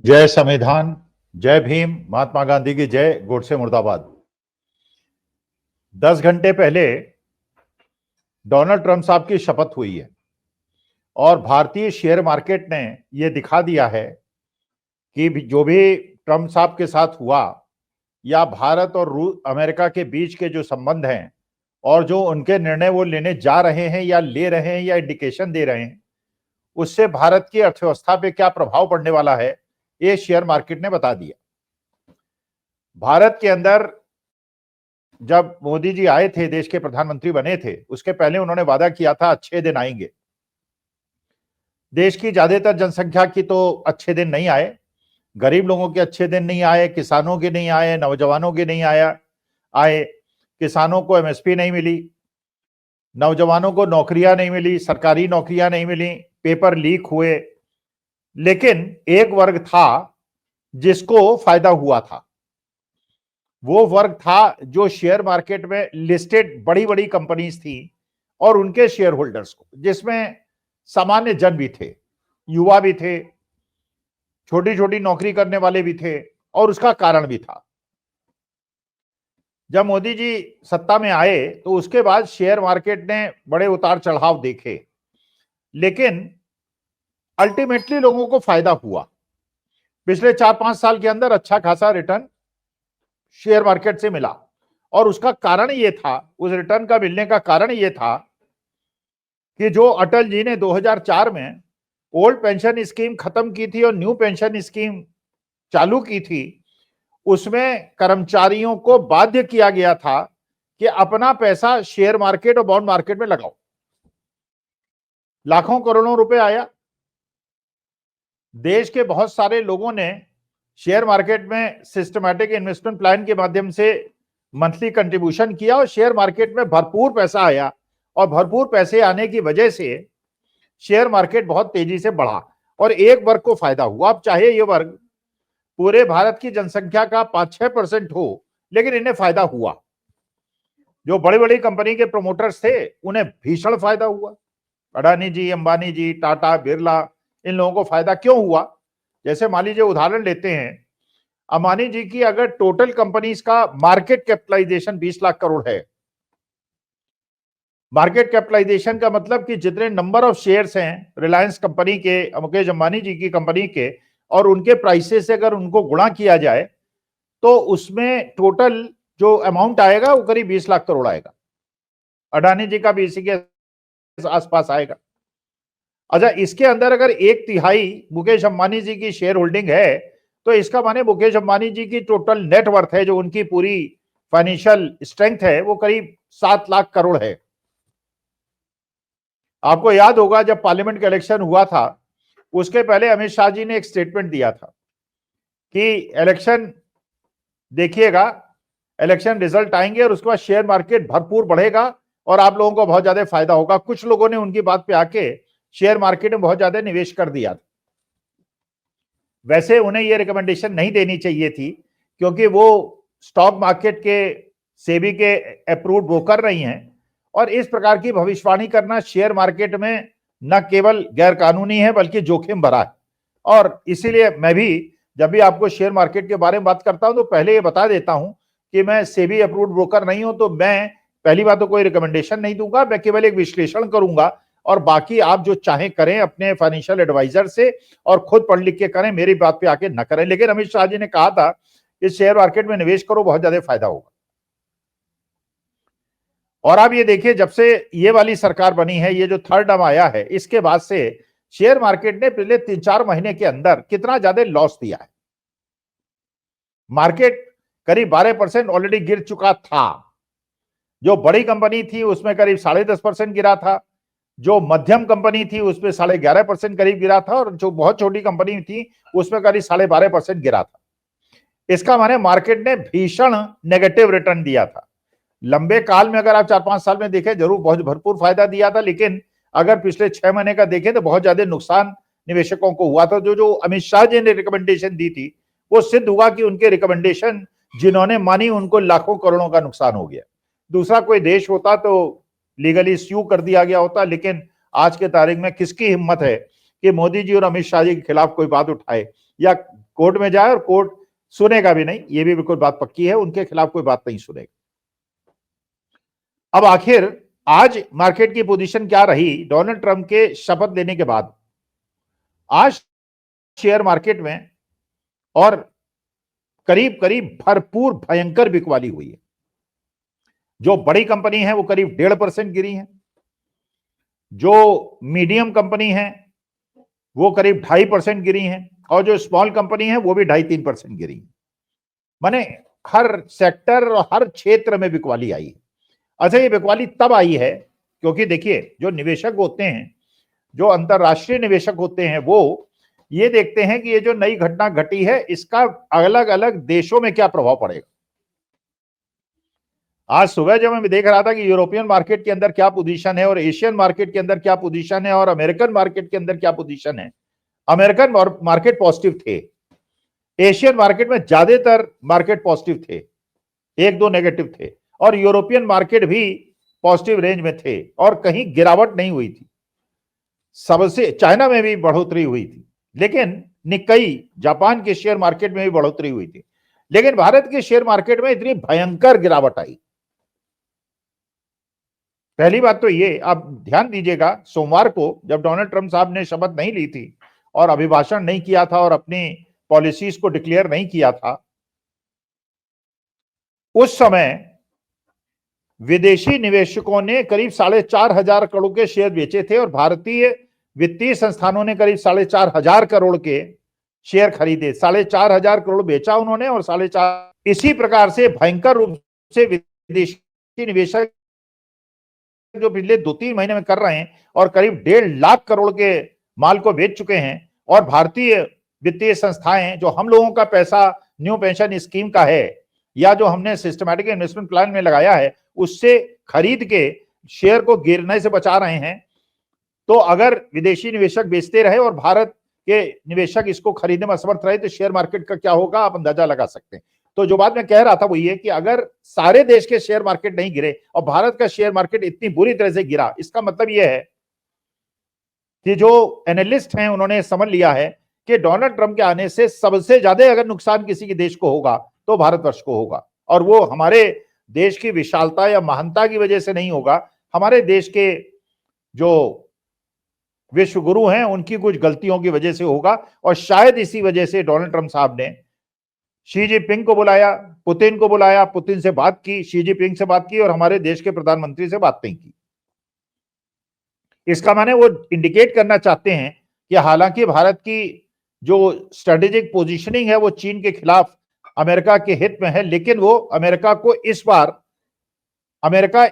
जय संविधान, जय भीम, महात्मा गांधी की जय, गोडसे मुर्दाबाद। 10 घंटे पहले डोनाल्ड ट्रंप साहब की शपथ हुई है और भारतीय शेयर मार्केट ने यह दिखा दिया है कि जो भी ट्रंप साहब के साथ हुआ या भारत और अमेरिका के बीच के जो संबंध हैं और जो उनके निर्णय वो लेने जा रहे हैं या ले रहे हैं या इंडिकेशन दे रहे हैं, उससे भारत की अर्थव्यवस्था पे क्या प्रभाव पड़ने वाला है, ये शेयर मार्केट ने बता दिया। भारत के अंदर जब मोदी जी आए थे, देश के प्रधानमंत्री बने थे, उसके पहले उन्होंने वादा किया था अच्छे दिन आएंगे। देश की ज्यादातर जनसंख्या की तो अच्छे दिन नहीं आए, गरीब लोगों के अच्छे दिन नहीं आए, किसानों के नहीं आए, नौजवानों के नहीं आए। किसानों को एमएसपी नहीं मिली, नौजवानों को नौकरियां नहीं मिली, सरकारी नौकरियां नहीं मिली, पेपर लीक हुए। लेकिन एक वर्ग था जिसको फायदा हुआ था। वो वर्ग था जो शेयर मार्केट में लिस्टेड बड़ी बड़ी कंपनीज थी और उनके शेयर होल्डर्स को, जिसमें सामान्य जन भी थे, युवा भी थे, छोटी छोटी नौकरी करने वाले भी थे, और उसका कारण भी था। जब मोदी जी सत्ता में आए तो उसके बाद शेयर मार्केट ने बड़े उतार चढ़ाव देखे, लेकिन अल्टीमेटली लोगों को फायदा हुआ। पिछले 4-5 साल के अंदर अच्छा खासा रिटर्न शेयर मार्केट से मिला, और उसका कारण यह था, उस रिटर्न का मिलने का कारण यह था कि जो अटल जी ने 2004 में ओल्ड पेंशन स्कीम खत्म की थी और न्यू पेंशन स्कीम चालू की थी, उसमें कर्मचारियों को बाध्य किया गया था कि अपना पैसा शेयर मार्केट और बॉन्ड मार्केट में लगाओ। लाखों करोड़ों रुपए आया। देश के बहुत सारे लोगों ने शेयर मार्केट में सिस्टमैटिक इन्वेस्टमेंट प्लान के माध्यम से मंथली कंट्रीब्यूशन किया और शेयर मार्केट में भरपूर पैसा आया, और भरपूर पैसे आने की वजह से शेयर मार्केट बहुत तेजी से बढ़ा और एक वर्ग को फायदा हुआ। अब चाहे ये वर्ग पूरे भारत की जनसंख्या का 5-6% हो, लेकिन इन्हें फायदा हुआ। जो बड़ी बड़ी कंपनी के प्रमोटर्स थे उन्हें भीषण फायदा हुआ। अडानी जी, अंबानी जी, टाटा, बिरला, इन लोगों को फायदा क्यों हुआ? जैसे मान लीजिए उदाहरण लेते हैं, अंबानी जी की अगर टोटल कंपनीज का मार्केट कैपिटलाइजेशन 20 लाख करोड़ है, मार्केट कैपिटलाइजेशन का मतलब कि जितने नंबर ऑफ शेयर्स हैं रिलायंस कंपनी के, मुकेश अंबानी जी की कंपनी के, और उनके प्राइसेस से अगर उनको गुणा किया जाए तो उसमें टोटल जो अमाउंट आएगा वो करीब 20 लाख करोड़ आएगा। अडानी जी का भी इसी के आसपास आएगा। अच्छा, इसके अंदर अगर 1/3 मुकेश अंबानी जी की शेयर होल्डिंग है तो इसका माने मुकेश अंबानी जी की टोटल नेटवर्थ है, जो उनकी पूरी फाइनेंशियल स्ट्रेंथ है, वो करीब 7 लाख करोड़ है। आपको याद होगा जब पार्लियामेंट का इलेक्शन हुआ था, उसके पहले अमित शाह जी ने एक स्टेटमेंट दिया था कि इलेक्शन देखिएगा, इलेक्शन रिजल्ट आएंगे और उसके बाद शेयर मार्केट भरपूर बढ़ेगा और आप लोगों को बहुत ज्यादा फायदा होगा। कुछ लोगों ने उनकी बात पे आके शेयर मार्केट में बहुत ज्यादा निवेश कर दिया था। वैसे उन्हें यह रिकमेंडेशन नहीं देनी चाहिए थी, क्योंकि वो स्टॉक मार्केट के सेबी के अप्रूव्ड ब्रोकर नहीं है, और इस प्रकार की भविष्यवाणी करना शेयर मार्केट में न केवल गैर कानूनी है बल्कि जोखिम भरा है। और इसीलिए मैं भी जब भी आपको शेयर मार्केट के बारे में बात करता हूं तो पहले ये बता देता हूं कि मैं सेबी अप्रूव्ड ब्रोकर नहीं हूं, तो मैं पहली बात तो कोई रिकमेंडेशन नहीं दूंगा, मैं केवल एक विश्लेषण करूंगा, और बाकी आप जो चाहें करें अपने फाइनेंशियल एडवाइजर से और खुद पढ़ लिख के करें, मेरी बात पे आके न करें। लेकिन अमित शाह जी ने कहा था कि शेयर मार्केट में निवेश करो, बहुत ज्यादा फायदा होगा। और आप ये देखिए, जब से ये वाली सरकार बनी है, ये जो थर्ड टर्म आया है, इसके बाद से शेयर मार्केट ने पिछले 3-4 महीने के अंदर कितना ज्यादा लॉस दिया है। मार्केट करीब 12% ऑलरेडी गिर चुका था। जो बड़ी कंपनी थी उसमें करीब 10.5% गिरा था, जो मध्यम कंपनी थी उसमें 11.5% करीब गिरा था, और जो बहुत छोटी कंपनी थी उसमें करीब 12.5% गिरा था। इसका माने मार्केट ने भीषण नेगेटिव रिटर्न दिया था। लंबे काल में अगर आप 4-5 साल में देखें, जरूर बहुत भरपूर फायदा दिया था, लेकिन अगर पिछले 6 महीने का देखें तो बहुत ज्यादा नुकसान निवेशकों को हुआ था। जो अमित शाह जी ने रिकमेंडेशन दी थी वो सिद्ध हुआ कि उनके रिकमेंडेशन जिन्होंने मानी उनको लाखों करोड़ों का नुकसान हो गया। दूसरा कोई देश होता तो लीगली स्यू कर दिया गया होता, लेकिन आज के तारीख में किसकी हिम्मत है कि मोदी जी और अमित शाह जी के खिलाफ कोई बात उठाए या कोर्ट में जाए और कोर्ट सुनेगा भी नहीं, ये भी बिल्कुल बात पक्की है, उनके खिलाफ कोई बात नहीं सुनेगा। अब आखिर आज मार्केट की पोजीशन क्या रही डोनाल्ड ट्रंप के शपथ लेने के बाद? आज शेयर मार्केट में और करीब करीब भरपूर भयंकर बिकवाली हुई है। जो बड़ी कंपनी है वो करीब 1.5% गिरी है, जो मीडियम कंपनी है वो करीब 2.5% गिरी है, और जो स्मॉल कंपनी है वो भी 2.5-3% गिरी है। माने हर सेक्टर और हर क्षेत्र में बिकवाली आई है। अच्छा, ये बिकवाली तब आई है क्योंकि देखिए, जो निवेशक होते हैं, जो अंतरराष्ट्रीय निवेशक होते हैं, वो ये देखते हैं कि ये जो नई घटना घटी है इसका अलग अलग देशों में क्या प्रभाव पड़ेगा। आज सुबह जब मैं देख रहा था कि यूरोपियन मार्केट के अंदर क्या पोजीशन है और एशियन मार्केट के अंदर क्या पोजीशन है और अमेरिकन मार्केट के अंदर क्या पोजीशन है, अमेरिकन मार्केट पॉजिटिव थे, एशियन मार्केट में ज्यादातर मार्केट पॉजिटिव थे, 1-2 नेगेटिव थे, और यूरोपियन मार्केट भी पॉजिटिव रेंज में थे और कहीं गिरावट नहीं हुई थी। सबसे चाइना में भी बढ़ोतरी हुई थी, लेकिन निक्कई जापान के शेयर मार्केट में भी बढ़ोतरी हुई थी, लेकिन भारत के शेयर मार्केट में इतनी भयंकर गिरावट आई। पहली बात तो ये, आप ध्यान दीजिएगा, सोमवार को जब डोनाल्ड ट्रंप साहब ने शपथ नहीं ली थी और अभिभाषण नहीं किया था और अपनी पॉलिसीज को डिक्लेयर नहीं किया था, उस समय विदेशी निवेशकों ने करीब 4,500 करोड़ के शेयर बेचे थे और भारतीय वित्तीय संस्थानों ने करीब 4,500 करोड़ के शेयर खरीदे। 4,500 करोड़ बेचा उन्होंने और 4,500, इसी प्रकार से भयंकर रूप से विदेशी निवेशक जो पिछले 2-3 महीने में कर रहे हैं और करीब 1.5 लाख करोड़ के माल को बेच चुके हैं, और भारतीय वित्तीय संस्थाएं जो हम लोगों का पैसा न्यू पेंशन स्कीम का है या जो हमने सिस्टमैटिक इन्वेस्टमेंट प्लान में लगाया है उससे खरीद के शेयर को गिरने से बचा रहे हैं। तो अगर विदेशी निवेशक बेचते रहे और भारत के निवेशक इसको खरीदने में असमर्थ रहे तो शेयर मार्केट का क्या होगा, आप अंदाजा लगा सकते हैं। तो जो बात मैं कह रहा था वो ये कि अगर सारे देश के शेयर मार्केट नहीं गिरे और भारत का शेयर मार्केट इतनी बुरी तरह से गिरा, इसका मतलब यह है कि जो एनालिस्ट हैं उन्होंने समझ लिया है कि डोनाल्ड ट्रंप के आने से सबसे ज्यादा अगर नुकसान किसी के देश को होगा तो भारतवर्ष को होगा, और वो हमारे देश की विशालता या महानता की वजह से नहीं होगा, हमारे देश के जो विश्व गुरु हैं उनकी कुछ गलतियों की वजह से होगा। और शायद इसी वजह से डोनाल्ड ट्रंप साहब ने शी जिनपिंग को बुलाया, पुतिन को बुलाया, पुतिन से बात की, शी जिनपिंग से बात की और हमारे देश के प्रधानमंत्री से बात नहीं की। इसका माने वो इंडिकेट करना चाहते हैं कि हालांकि भारत की जो स्ट्रेटेजिक पोजीशनिंग है वो चीन के खिलाफ अमेरिका के हित में है, लेकिन वो अमेरिका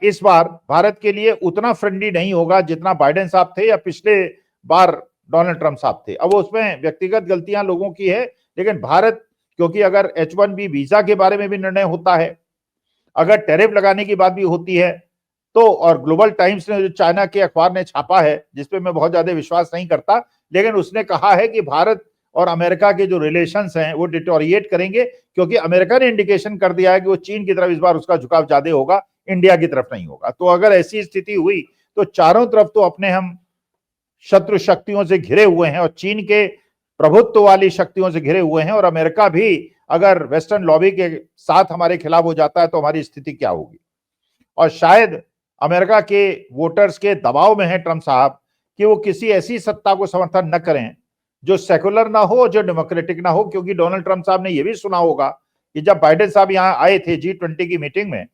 इस बार भारत के लिए उतना फ्रेंडली नहीं होगा जितना बाइडेन साहब थे या पिछले बार डोनाल्ड ट्रंप साहब थे। अब उसमें व्यक्तिगत गलतियां लोगों की है, लेकिन भारत, क्योंकि अगर H1B वीजा के बारे में भी निर्णय होता है, अगर टैरिफ लगाने की बात भी होती है तो, और ग्लोबल टाइम्स ने जो चाइना के अखबार ने छापा है जिसपे मैं बहुत ज्यादा विश्वास नहीं करता, लेकिन उसने कहा है कि भारत और अमेरिका के जो रिलेशंस हैं वो डिटोरिएट करेंगे, क्योंकि अमेरिका ने इंडिकेशन कर दिया है कि वो चीन की तरफ इस बार उसका झुकाव ज्यादा होगा, इंडिया की तरफ नहीं होगा। तो अगर ऐसी स्थिति हुई तो चारों तरफ तो अपने हम शत्रु शक्तियों से घिरे हुए हैं और चीन के प्रभुत्व वाली शक्तियों से घिरे हुए हैं, और अमेरिका भी अगर वेस्टर्न लॉबी के साथ हमारे खिलाफ हो जाता है तो हमारी स्थिति क्या होगी। और शायद अमेरिका के वोटर्स के दबाव में है ट्रंप साहब कि वो किसी ऐसी सत्ता को समर्थन न करें जो सेकुलर ना हो, जो डेमोक्रेटिक ना हो, क्योंकि डोनाल्ड ट्रंप साहब ने यह भी सुना होगा कि जब बाइडेन साहब यहाँ आए थे G20 की मीटिंग में,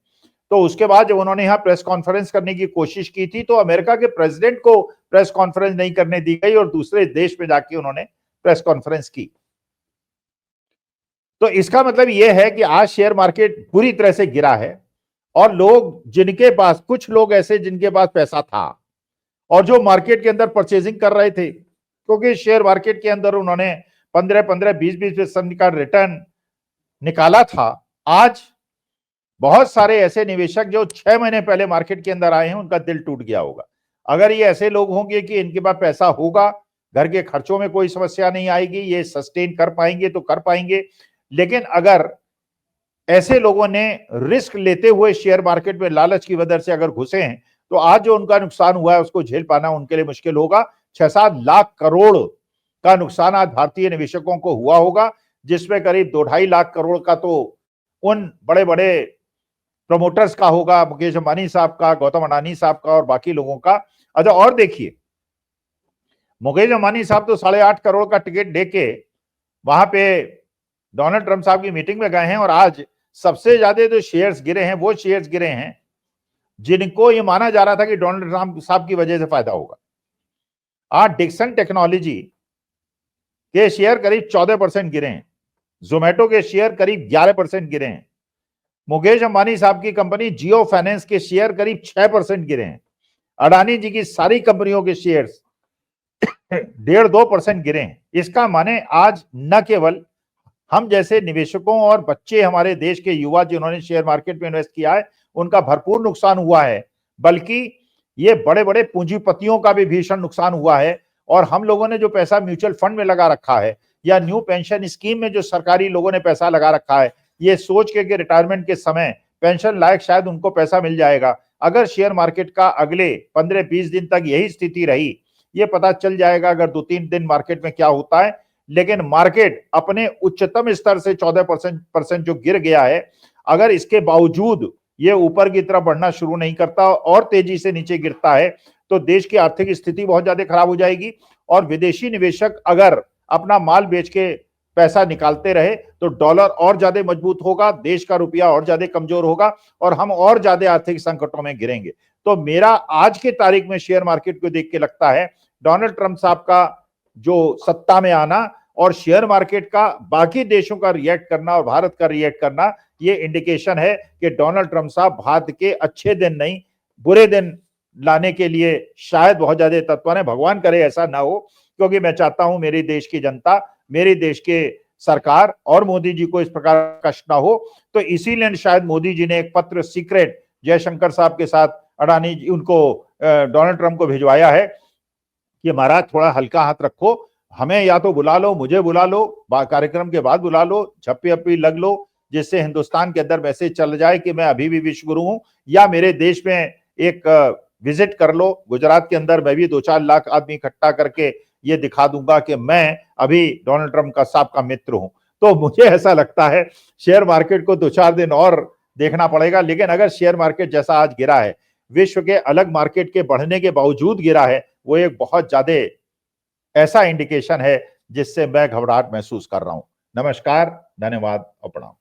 तो उसके बाद जब उन्होंने यहाँ प्रेस कॉन्फ्रेंस करने की कोशिश की थी तो अमेरिका के प्रेसिडेंट को प्रेस कॉन्फ्रेंस नहीं करने दी गई और दूसरे देश में जाके उन्होंने प्रेस कॉन्फ्रेंस की। तो इसका मतलब यह है कि आज शेयर मार्केट पूरी तरह से गिरा है, और लोग जिनके पास, कुछ लोग ऐसे जिनके पास पैसा था और जो मार्केट के अंदर परचेजिंग कर रहे थे, क्योंकि शेयर मार्केट के अंदर उन्होंने 15-15, 20-20% का रिटर्न निकाला था, आज बहुत सारे ऐसे निवेशक जो 6 महीने पहले मार्केट के अंदर आए हैं उनका दिल टूट गया होगा। अगर ये ऐसे लोग होंगे कि इनके पास पैसा होगा, घर के खर्चों में कोई समस्या नहीं आएगी, ये सस्टेन कर पाएंगे तो कर पाएंगे, लेकिन अगर ऐसे लोगों ने रिस्क लेते हुए शेयर मार्केट में लालच की वजह से अगर घुसे हैं तो आज जो उनका नुकसान हुआ है उसको झेल पाना उनके लिए मुश्किल होगा। 6-7 लाख करोड़ का नुकसान आज भारतीय निवेशकों को हुआ होगा, जिसमें करीब 2-2.5 लाख करोड़ का तो उन बड़े बड़े प्रमोटर्स का होगा, मुकेश अंबानी साहब का, गौतम अडानी साहब का और बाकी लोगों का। अच्छा, और देखिए, मुकेश अंबानी साहब तो 8.5 करोड़ का टिकट देके वहां पे डोनाल्ड ट्रंप साहब की मीटिंग में गए हैं, और आज सबसे ज्यादा जो शेयर्स गिरे हैं वो शेयर्स गिरे हैं जिनको ये माना जा रहा था कि डोनाल्ड ट्रंप साहब की वजह से फायदा होगा। आज डिक्सन टेक्नोलॉजी के शेयर करीब 14% गिरे हैं, जोमेटो के शेयर करीब 11% गिरे हैं, मुकेश अंबानी साहब की कंपनी जियो फाइनेंस के शेयर करीब 6% गिरे हैं, अडानी जी की सारी कंपनियों के शेयर्स 1.5-2% गिरे हैं। इसका माने आज न केवल हम जैसे निवेशकों और बच्चे, हमारे देश के युवा जिन्होंने शेयर मार्केट में इन्वेस्ट किया है, उनका भरपूर नुकसान हुआ है, बल्कि ये बड़े बड़े पूंजीपतियों का भी भीषण नुकसान हुआ है। और हम लोगों ने जो पैसा म्यूचुअल फंड में लगा रखा है या न्यू पेंशन स्कीम में जो सरकारी लोगों ने पैसा लगा रखा है, ये सोच के कि रिटायरमेंट के समय पेंशन लायक शायद उनको पैसा मिल जाएगा, अगर शेयर मार्केट का अगले 15-20 दिन तक यही स्थिति रही, ये पता चल जाएगा अगर 2-3 दिन मार्केट में क्या होता है। लेकिन मार्केट अपने उच्चतम स्तर से 14% जो गिर गया है, अगर इसके बावजूद ये ऊपर की तरफ बढ़ना शुरू नहीं करता और तेजी से नीचे गिरता है, तो देश की आर्थिक स्थिति बहुत ज्यादा खराब हो जाएगी। और विदेशी निवेशक अगर अपना माल बेच के पैसा निकालते रहे तो डॉलर और ज्यादा मजबूत होगा, देश का रुपया और ज्यादा कमजोर होगा और हम और ज्यादा आर्थिक संकटों में गिरेंगे। तो मेरा आज के तारीख में शेयर मार्केट को देख के लगता है डोनाल्ड ट्रंप साहब का जो सत्ता में आना और शेयर मार्केट का बाकी देशों का रिएक्ट करना और भारत का रिएक्ट करना, ये इंडिकेशन है कि डोनाल्ड ट्रंप साहब भारत के अच्छे दिन नहीं बुरे दिन लाने के लिए शायद बहुत ज्यादा तत्पर है। भगवान करे ऐसा ना हो, क्योंकि मैं चाहता हूं मेरे देश की जनता, मेरे देश के सरकार और मोदी जी को इस प्रकार कष्ट ना हो। तो इसीलिए शायद मोदी जी ने एक पत्र सीक्रेट जयशंकर साहब के साथ अडानी जी उनको डोनाल्ड ट्रंप को भिजवाया है कि महाराज थोड़ा हल्का हाथ रखो, हमें या तो बुला लो, मुझे बुला लो, कार्यक्रम के बाद बुला लो, झप्पी अप्पी लग लो, जिससे हिंदुस्तान के अंदर मैसेज चल जाए कि मैं अभी भी विश्व गुरु हूं, या मेरे देश में एक विजिट कर लो, गुजरात के अंदर मैं भी 2-4 लाख आदमी इकट्ठा करके ये दिखा दूंगा कि मैं अभी डोनाल्ड ट्रंप का साहब का मित्र हूं। तो मुझे ऐसा लगता है शेयर मार्केट को 2-4 दिन और देखना पड़ेगा। लेकिन अगर शेयर मार्केट जैसा आज गिरा है, विश्व के अलग मार्केट के बढ़ने के बावजूद गिरा है, वो एक बहुत ज्यादा ऐसा इंडिकेशन है जिससे मैं घबराहट महसूस कर रहा हूं। नमस्कार, धन्यवाद और प्रणाम।